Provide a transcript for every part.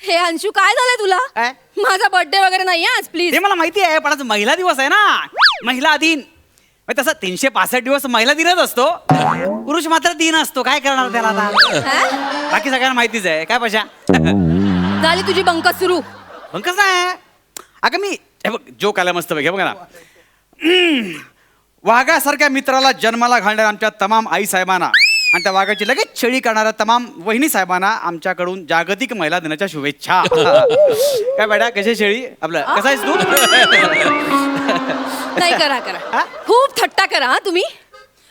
हे अंशू काय झालंय तुला? काय? माझा बर्थडे वगैरे नाही आज प्लीज. ते मला माहिती आहे, पण आज महिला दिवस आहे ना, महिला दिन. तसा 365 दिवस महिला दिनच असतो, पुरुष मात्र दिन असतो. काय करणार त्याला आता? बाकी सगळ्यांना माहितीच आहे. काय पशा झाली तुझी बंकस सुरू. पण कसं आहे अगं, मी हे बघ जोक आला मस्त पैकी बघा ना. वाघासारख्या मित्राला जन्माला घालणाऱ्या आमच्या तमाम आई साहेबांना आणि त्या वाघाची लगेच छळी करणाऱ्या तमाम वहिनी साहेबांना आमच्याकडून जागतिक महिला दिनाच्या शुभेच्छा. काय बेटा, कशी शेळी आपलं कसा आहेस तू? नाही, करा खूप थट्टा करा हा तुम्ही.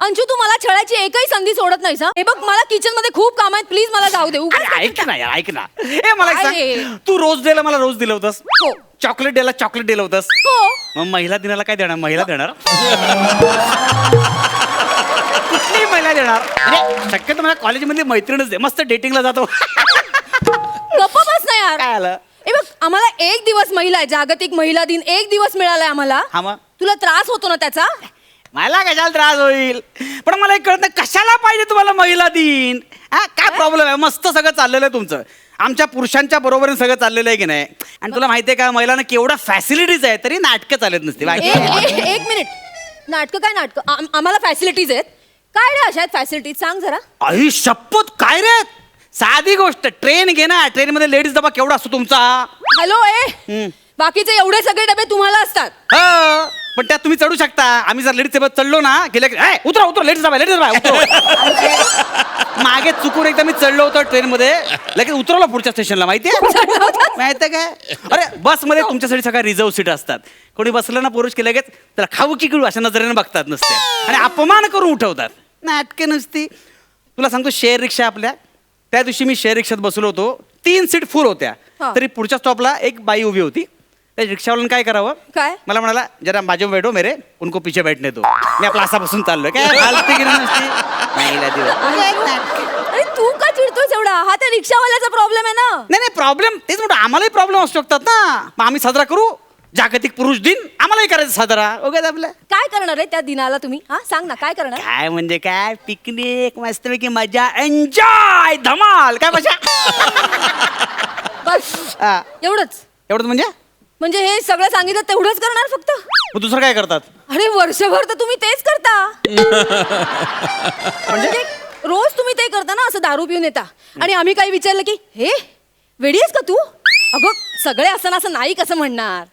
अंशू तू मला छळायची एकही संधी सोडत नाहीस हा. हे बग मला किचन मध्ये खूप काम आहेत, प्लीज मला जाऊ दे. ऐक ना यार, ऐक ना. ए मला एक काय सांग, तू रोज डेला मला रोज दिलं होतंस, हो चॉकलेट डेला चॉकलेट दिलं होतंस, हो. मग महिला दिनाला काय देणार? महिला देणार कुठलीही महिला देणार म्हणजे शक्यतो मला कॉलेजमधली मैत्रीणच दे, मस्त डेटिंगला जातो. गप्प बस ना यार. काय आलं? हे बघ आम्हाला एक दिवस महिला आहे, जागतिक महिला दिन एक दिवस मिळालाय आम्हाला. हा मग तुला त्रास होतो ना त्याचा? मला कशाला त्रास होईल, पण मला एक कळत नाही कशाला पाहिजे तुम्हाला महिला दिन? हा काय प्रॉब्लेम आहे? मस्त सगळं चाललेलं आहे तुमचं, आमच्या पुरुषांच्या बरोबरीने सगळं चाललेलं आहे की नाही? आणि तुला माहितीये का, महिलांना केवढ्या फॅसिलिटीज आहे तरी नाटकं चालत नसते. एक मिनिट, नाटकं काय नाटकं? आम्हाला फॅसिलिटीज आहेत. काय रे अशा आहेत फॅसिलिटीज? सांग जरा. आई शपथ, काय रे? साधी गोष्ट, ट्रेन घे ना, ट्रेन मध्ये लेडीज डबा केवढा असतो तुमचा? हॅलो ए, बाकीचे एवढे सगळे डबे तुम्हाला असतात. हो, पण त्यात तुम्ही चढू शकता. आम्ही जर लेडीज सोबत चढलो ना, गेले उतरा उतरा लेडीज डबा लेडीज डबा. मागे चुकून एकदा मी चढलो होतो ट्रेन मध्ये, लगेच उतरवलं पुढच्या स्टेशनला. माहितीये माहितीये काय? अरे बस मध्ये तुमच्यासाठी सगळ्या रिझर्व सीट असतात. कोणी बसलं ना पुरुष की लगेच त्याला खाऊ की गिळू अशा नजरेने बघतात नसते, आणि अपमान करून उठवतात. नाटके नुसती. तुला सांगतो, शेअर रिक्षा आपल्या त्या दिवशी मी शेअर रिक्षात बसलो होतो, 3 सीट फुल होत्या, तरी पुढच्या स्टॉपला एक बाई उभी होती. त्या रिक्षावाल्यानं काय करावं, काय मला म्हणाला, जरा बाजू बैठो मेरे, उनको पीछे बैठने दो. मी आपला असा बसून चाललोय. काय फालतू गिरी नुसती. महिला दिवस. अरे तू का चिडतोस एवढा? हा त्या रिक्षावाल्याचा प्रॉब्लेम आहे ना. नाही नाही, प्रॉब्लेम तेच म्हणतो, आम्हालाही प्रॉब्लेम असू शकतात ना. मग आम्ही साजरा करू जागतिक पुरुष दिन, आम्हालाही करायचं साजरा. ओके आपलं. काय करणार आहे त्या दिनाला तुम्ही? हा सांग ना, काय करणार? काय म्हणजे काय, पिकनिक मस्तपैकी मजा, एन्जॉय, धमाल. काय मजा. बस हा. एवढंच? एवढं म्हणजे हे सगळं सांगितलं तेवढंच करणार फक्त? मग दुसरं काय करतात? अरे वर्षभर तर तुम्ही तेच करता. म्हणजे रोज तुम्ही ते करता ना, असं दारू पिऊन येता आणि आम्ही काही विचारलं की हे वेडी आहेस का तू? अगं सगळे असं असं नाही कसं म्हणणार?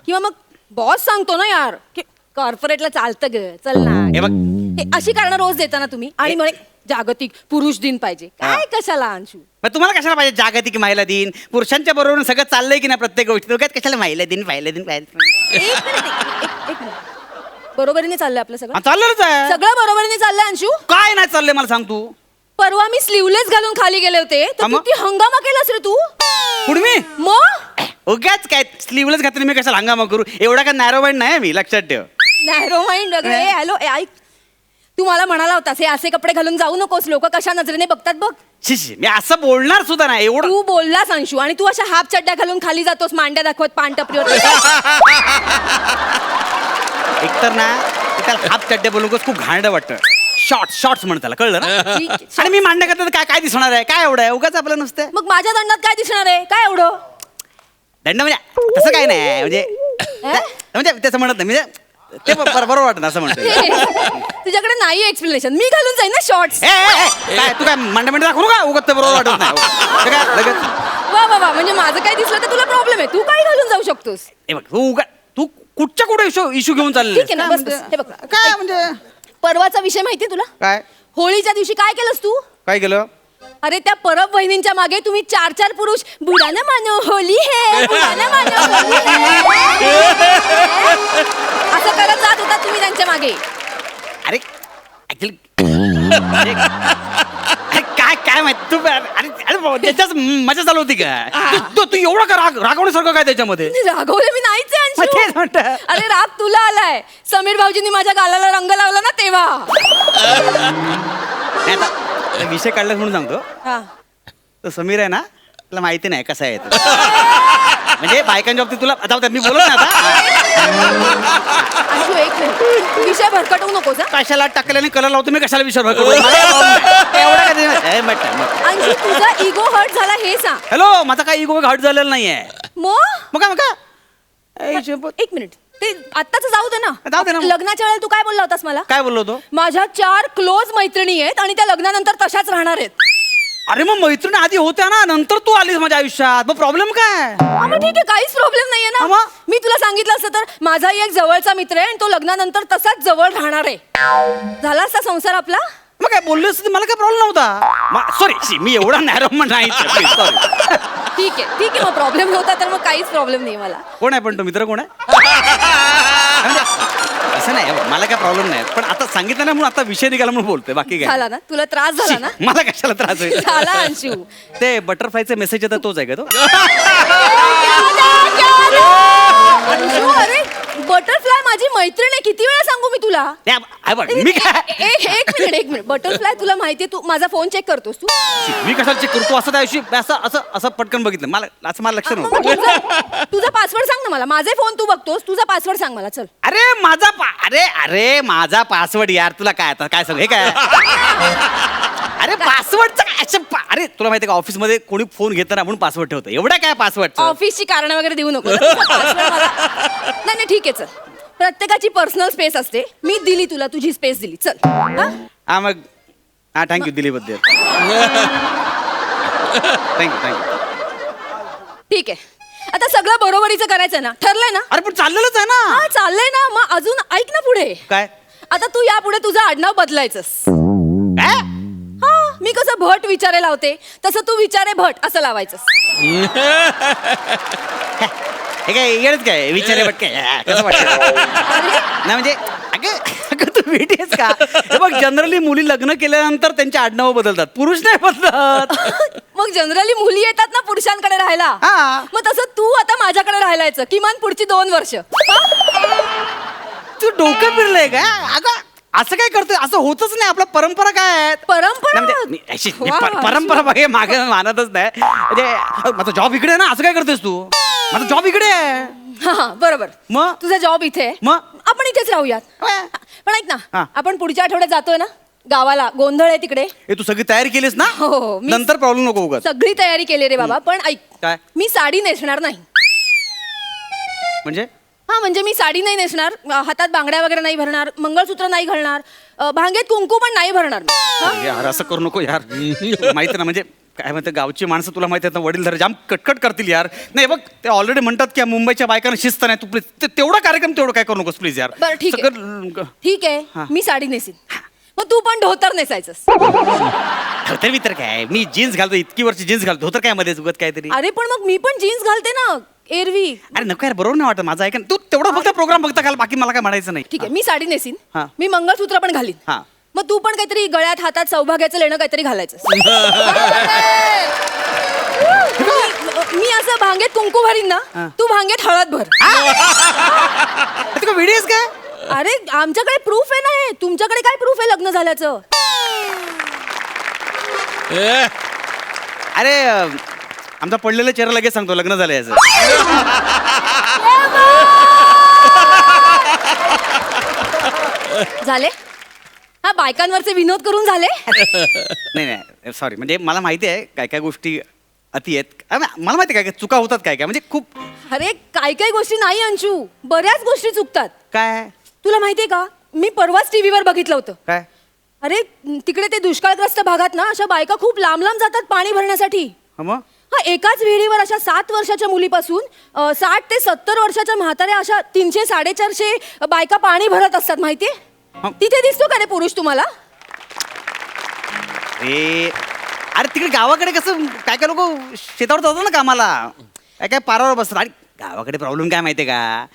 किंवा मग बॉस सांगतो ना यार की कॉर्पोरेटला चालतं ग, चल ना. हे बघ, हे अशी कारणं रोज देता ना तुम्ही, आणि मग जागतिक पुरुष दिन पाहिजे. काय कशाला अंशू? मग तुम्हाला कशाला पाहिजे जागतिक महिला दिन? पुरुषांच्या बरोबर सगळं चाललंय की नाही प्रत्येक गोष्टी? दोघ्यात कशाला महिला दिन महिला दिन पाहिजे? एक मिनिट, एक मिनिट. बरोबरीने चाललंय आपलं सगळं? चाललेलंच आहे. सगळं बरोबरीने चाललंय अंशू. काय नाही चाललंय मला सांग तू. परवा मी स्लीवलेस घालून खाली गेले होते, तर किती हंगामा केलास रे तू. कुठे मी मग उगाच काय स्लीवलेस घातले, मी कशाला हंगामा करू? एवढा काय नॅरो माइंड नाही मी, लक्षात ठेव. नॅरो माइंड वगैरे. हॅलो ऐक, तू मला म्हणाला होतास हे असे कपडे घालून जाऊ नकोस, लोक कशा नजरेने बघतात बघ. शिशी, मी असं बोलणार सुद्धा नाही. एवढं तू बोललास अंशू, आणि तू अशा हाफ चड्ड्या घालून खाली जातोस, मांड्या दाखवत पान टपरीवर. एकतर ना त्याला हाफ चड्डे बोलून खूप घाणडं वाटतं. शॉर्ट्स म्हणत त्याला, कळलं ना? आणि मी मांडणं करतात काय काय दिसणार आहे? काय एवढं आहे? उगाच आपलं नुसतं. मग माझ्या दंडात काय दिसणार आहे? काय एवढं दंड म्हणजे तसं काय नाही, म्हणजे त्याचं म्हणत नाही, म्हणजे ते बरोबर वाटत असं म्हणतो. तुझ्याकडे नाही एक्सप्लेनेशन, मी घालून जाईन ना शॉर्ट्स. काय तू काय मांडा दाखवू का? उगत बरोबर वाटत नाही. काय लगेच वा वा वा, म्हणजे माझं काय दिसलं तर तुला प्रॉब्लेम आहे, तू काय घालून जाऊ शकतोस? हे बघ, तू कुठच्या कुठे इशू घेऊन चालले? ठीक आहे ना, बस बस. हे बघ काय म्हणजे परवाचा विषय माहितीये तुला? काय होळीच्या दिवशी काय केलंस तू? काय केलं? अरे त्या परब वहिनींच्या मागे तुम्ही 4 पुरुष बुरा न मानो होली है, बुरा न मानो होली है, असं करत जात होता तुम्ही त्यांच्या मागे. अरे ऍक्च्युली काय काय माहिती तू? अरे त्याच्याच मजा चालू होती का? तू एवढं का रागवण्यासारखं काय त्याच्यामध्ये? रागवले मी नाहीच आहे मग तेच अंशू. म्हणतं. अरे राग तुला आलाय, समीर भाऊजींनी माझ्या गालाला रंग लावला ना तेव्हा. नाही, आता विषय काढला म्हणून सांगतो. हा. तो समीर आहे ना, तुला माहिती नाही कसा आहे तो. म्हणजे बायकांच्या बाबतीत तुला जाऊ द्या, मी बोलत ना आता. अंशू एक मिनिट विषय भरकटवू नकोस हा? कशाला टाकल्याने कलर लावतो मी कशाला विचार एवढा अंशू तुझा इगो हर्ट झाला हे सांग. हॅलो माझा काही इगो हट झालेला नाहीये मग मग काय एक मिनिट ते आत्ताच जाऊ दे जाऊ दे ना. लग्नाच्या वेळेला तू काय बोलला होतास मला? काय बोललो होतो? माझ्या 4 क्लोज मैत्रिणी आहेत आणि त्या लग्नानंतर तशाच राहणार आहेत. अरे मग मैत्रिणी आधी होत्या ना, नंतर तू आलीस माझ्या आयुष्यात, मग प्रॉब्लेम काय? हा, मग ठीक आहे काहीच प्रॉब्लेम नाहीये हा, ना. मग? मी तुला सांगितलं असतं तर माझाही एक जवळचा मित्र आहे आणि तो लग्नानंतर तसाच जवळ राहणार आहे. झाला असता संसार आपला. मग काय बोललो असतं मला काय प्रॉब्लेम नव्हता. सॉरी मी एवढा नॅरो पण नाही. सॉरी. ठीक आहे मग प्रॉब्लेम नव्हता तर मग काहीच प्रॉब्लेम नाही मला. कोण आहे पण तो मित्र कोण आहे? म्हणजे असं नाही मला काय प्रॉब्लेम नाही, पण आता सांगितलं ना म्हणून आता विषय निघाला म्हणून बोलतोय, बाकी काय झाला ना तुला त्रास झाला ना? मला कशाला त्रास होईल? झाला अंशू. ते बटरफ्लायचे मेसेज येतात तोच आहे का तो? अंशू अरे बटरफ्लाय माझी मैत्रीण आहे, किती वेळा सांगू मी तुला? मी काय एक मिनिट बटरफ्लाय तुला माहितीये तू माझा फोन चेक करतोस तू? मी कशाला चेक करतो? असं त्या दिवशी असं पटकन बघितलं मला, असं मला लक्ष मग नव्हतं. तुझा पासवर्ड सांग ना मला. माझे फोन तू बघतोस, तुझा पासवर्ड सांग मला. चल अरे माझा पासवर्ड यार, तुला काय आता काय सगळं हे काय? अरे पासवर्डचा अरे तुला माहिती का ऑफिसमध्ये कोणी फोन घेताना म्हणून पासवर्ड ठेवतं, एवढा काय पासवर्ड? ऑफिसची कारण वगैरे देऊ नको. नाही ठीक आहे चल. प्रत्येकाची पर्सनल स्पेस असते, मी दिली तुला तुझी स्पेस दिली. चल हा? हा मग हा थँक्यू दिलीबद्दल. थँक्यू. ठीक आहे आता सगळं बरोबरीचं करायचं ना, ठरलंय ना? अरे पण चाललेलंच आहे ना. हा चाललंय ना, मग अजून ऐक ना पुढे. काय? आता तू यापुढे तुझं आडनाव बदलायचंस. काय? हा मी कसं भट विचारे लावते तसं तू विचारे भट असं लावायचंस. हे काय येडच काय विचारे बट काय कसं वाटतं? नाही म्हणजे अगं तू भेटीस का? हे बघ जनरली मुली लग्न केल्यानंतर त्यांच्या आडनावं बदलतात, पुरुष नाही बदलत. मग जनरली मुली येतात ना पुरुषांकडे राहायला. हा. मग तसं तू आता माझ्याकडे राहायलायचं किमान पुढची 2 वर्ष. तू डोकं फिरलंय का? अगं असं काय करतोय? असं होतच नाही. आपल्या परंपरा काय आहेत? परंपरा नाही म्हणजे मी वा, परंपरा बघे मागे मानतच नाही. म्हणजे माझा जॉब इकडे आहे ना, असं काय करतोयस तू? माझा जॉब इकडे आहे. हा बरोबर. मग? तुझा जॉब इथे आहे. मग? आपण इथेच राहूयात. हा. पण ऐक हा. ना आपण पुढच्या आठवड्यात जातोय ना गावाला. गोंधळ आहे तिकडे. हे तू सगळी तयारी केलीस ना? हो, मी- नंतर प्रॉब्लेम नको उगाच. सगळी तयारी केली रे बाबा. पण ऐक काय? मी साडी नेसणार नाही. म्हणजे हा म्हणजे मी साडी नाही नेसणार, हातात बांगड्या वगैरे नाही भरणार, मंगळसूत्र नाही घालणार, भांगेत कुंकू पण नाही भरणार मी. हा? यार असं करू नको यार. माहिती ना म्हणजे काय म्हणते गावची माणसं तुला माहिती आहेत ना, वडील जाम कटकट करतील यार. नाही बघ ते ऑलरेडी म्हणतात की मुंबईच्या बायकांना शिस्त नाही. तू प्लीज तेवढा कार्यक्रम तेवढं काय करू नकोस प्लीज यार. बरं ठीक आहे. सगळं ठीक हा. आहे मी साडी नेसीन. मग तू पण धोतर नेसायचंस. धोतर बितर काय, मी जीन्स घालतो, इतकी वर्ष जीन्स घालतो, धोतर काय मध्ये चुकत काहीतरी. अरे पण मग मी पण जीन्स घालते ना एरवी. अरे नको यार, बरोबर नाही वाटत माझं. ऐक ना, तू तेवढा फक्त प्रोग्राम बघता घाल, बाकी मला काय म्हणायचं नाही. ठीक आहे मी साडी नेसीन. हा. मी मंगळसूत्र पण घालीन. हा. मग तू पण काहीतरी गळ्यात हातात सौभाग्याचं लेणं काहीतरी घालायचं. मी असं भांगेत कुंकू भरीन ना, तू भांगेत हळद भर. तू व्हिडिओ काय? अरे आमच्याकडे प्रूफ आहे ना हे. तुमच्याकडे काय प्रूफ आहे लग्न झाल्याचं? अरे आमचा पडलेला चेहरा लगेच सांगतो लग्न झालं याचं. झाले हा बायकांवरचे विनोद करून झाले. नाही सॉरी, म्हणजे मला माहिती आहे काय काय गोष्टी अति आहेत. मला माहिती आहे काय काय चुका होतात, काय काय म्हणजे खूप. अरे काय काय गोष्टी नाही अंशू, बऱ्याच गोष्टी चुकतात. काय तुला माहितीये का मी परवाच टीव्हीवर बघितलं होतं. काय? अरे तिकडे ते दुष्काळग्रस्त भागात ना अशा बायका खूप लांब लांब जातात पाणी भरण्यासाठी. हा मग हा एकाच विहिरीवर अशा 7 वर्षाच्या मुलीपासून 60 ते 70 वर्षाच्या म्हाताऱ्या अशा 300-450 बायका पाणी भरत असतात माहितीये. हा. तिथे दिसतो का रे पुरुष तुम्हाला? अरे तिकडे गावाकडे कसं काय काय लोक शेतावर जातात ना कामाला, काय काय पारावर बसतात. आणि गावाकडे प्रॉब्लेम काय माहितीये का,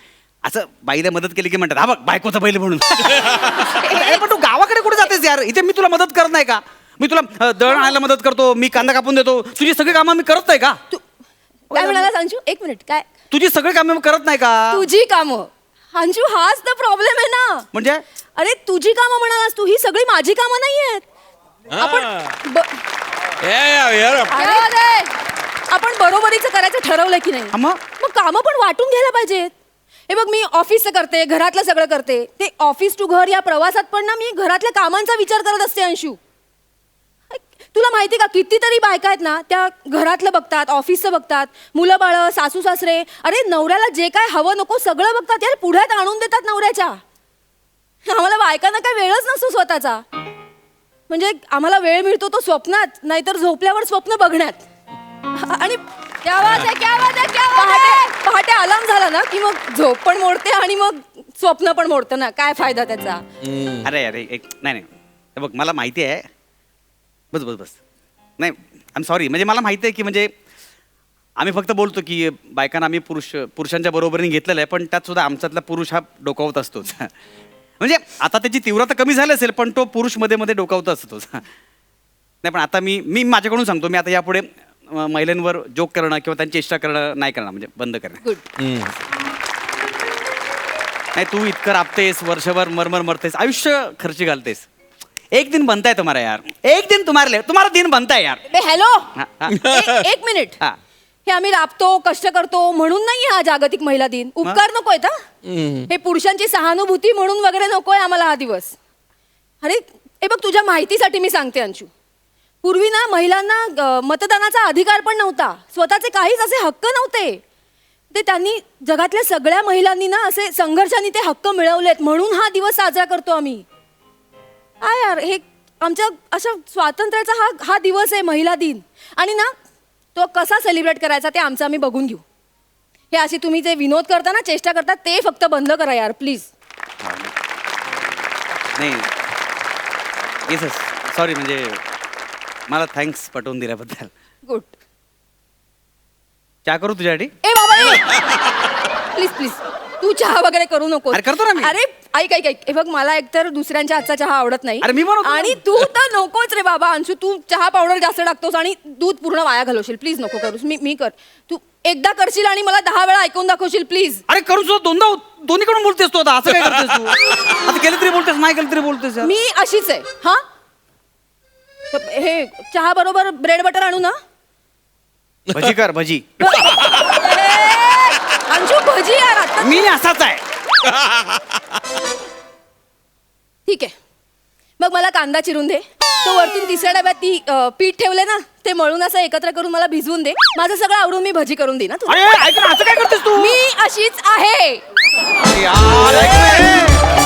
असं बाईला मदत केली की म्हणतात हा बघ बायकोचा बैल म्हणून. अरे पण तू गावाकडे कुठे जातेस यार? इथे मी तुला मदत करत नाही का? मी तुला दळण आणायला मदत करतो, मी कांदा कापून देतो, तुझी सगळी कामं मी करत नाही का? तू काय म्हणाला अंशू? एक मिनिट काय? तुझी सगळी कामं मी करत नाही का? तुझी कामं अंशू हाच तर प्रॉब्लेम आहे ना. म्हणजे अरे तुझी कामं म्हणालास तू, ही सगळी माझी कामं नाहीयेत. आपण अरे, आपण बरोबरीचं करायचं ठरवलं की नाही? मग मग कामं पण वाटून घ्यायला पाहिजेत. हे बघ मी ऑफिसचं करते, घरातलं सगळं करते. ते ऑफिस टू घर या प्रवासात पण ना मी घरातल्या कामांचा विचार करत असते अंशू. तुला माहिती का कितीतरी बायका आहेत ना त्या घरातलं बघतात, ऑफिसचं बघतात, मुलं बाळ, सासू सासरे, अरे नवऱ्याला जे काय हवं नको सगळं बघतात यार, पुढ्यात आणून देतात नवऱ्याच्या. आम्हाला बायकांना काय वेळच नसतो स्वतःचा. म्हणजे आम्हाला वेळ मिळतो तो स्वप्नात, नाहीतर झोपल्यावर स्वप्न बघण्यात. आणि पहाटे अलार्म झाला ना की मग झोप पण मोडते आणि मग स्वप्न पण मोडतं ना, काय फायदा त्याचा. अरे अरे एक नाही नाही हे बघ मला माहिती आहे. बस बस बस नाही आय एम सॉरी. म्हणजे मला माहिती आहे की म्हणजे आम्ही फक्त बोलतो की बायकांना आम्ही पुरुषांच्या बरोबरीने घेतलेलं आहे, पण त्यात सुद्धा आमच्यातला पुरुष हा डोकावत असतोच. म्हणजे आता त्याची तीव्रता कमी झाली असेल पण तो पुरुष मध्ये मध्ये डोकावत असतोच. नाही पण आता मी माझ्याकडून सांगतो, मी आता यापुढे महिलांवर जोक करणं किंवा त्यांची इष्टा करणं नाही करणार, म्हणजे बंद करणं. गुड. नाही तू इतकं राबतेस, वर्षभर मरमर मरतेस, आयुष्य खर्ची घालतेस. एक दिन बनता है तुम्हारा यार, एक दिन तुम्हारा दिन बनता है यार. हॅलो, हा, हा. एक मिनिट. हा. हे आम्ही राबतो, कष्ट करतो म्हणून नाही हा जागतिक महिला दिन. उपकार नकोय का हे पुरुषांची सहानुभूती म्हणून वगैरे नकोय आम्हाला हा दिवस. अरे हे बघ तुझ्या माहितीसाठी मी सांगते अंशू, पूर्वी ना महिलांना मतदानाचा अधिकार पण नव्हता, स्वतःचे काहीच असे हक्क नव्हते. ते त्यांनी जगातल्या सगळ्या महिलांनी ना असे संघर्षाने ते हक्क मिळवलेत, म्हणून हा दिवस साजरा करतो आम्ही. काय यार हे आमच्या अशा स्वातंत्र्याचा हा दिवस आहे महिला दिन. आणि ना तो कसा सेलिब्रेट करायचा ते आमचं आम्ही बघून घेऊ. हे अशी तुम्ही जे विनोद करता ना, चेष्टा करता, ते फक्त बंद करा यार प्लीज. नाही येस सॉरी, म्हणजे मला थँक्स पटवून दिल्याबद्दल. गुड. चहा करू तुझ्यासाठी? ए बाबा प्लीज प्लीज तू चहा वगैरे करू नको. अरे करतो ना मी. अरे ऐक ऐक ऐक हे बघ मला एकतर दुसऱ्यांच्या हातचा चहा आवडत नाही. अरे मी बनवतो ना. आणि तू तर नकोच रे बाबा अंशू, तू चहा पावडर जास्त टाकतोस आणि दूध पूर्ण वाया घालवशील. प्लीज नको करूस. मी कर. तू एकदा करशील आणि मला 10 वेळा ऐकून दाखवशील प्लीज. अरे करू सुद्धा दोनदा दोन्हीकडून बोलतेस तू आता. असं काय करतेस तू? आता केलं तरी बोलतेस, नाही केलं तरी बोलतेस यार. मी अशीच आहे. हा हे चहा बरोबर ब्रेड बटर आणू ना? भजी कर भजी. अंशू भजी यार आता. मी असाच आहे. ठीक आहे मग मला कांदा चिरून दे. तो वरतून तिसऱ्या डब्यात ती पीठ ठेवले ना ते मळून असं एकत्र करून मला भिजवून दे. माझं सगळं आवडून मी भजी करून दे ना तुला. अरे ऐक ना, असं काय करतेस तू? मी अशीच आहे. यार, ऐक ना.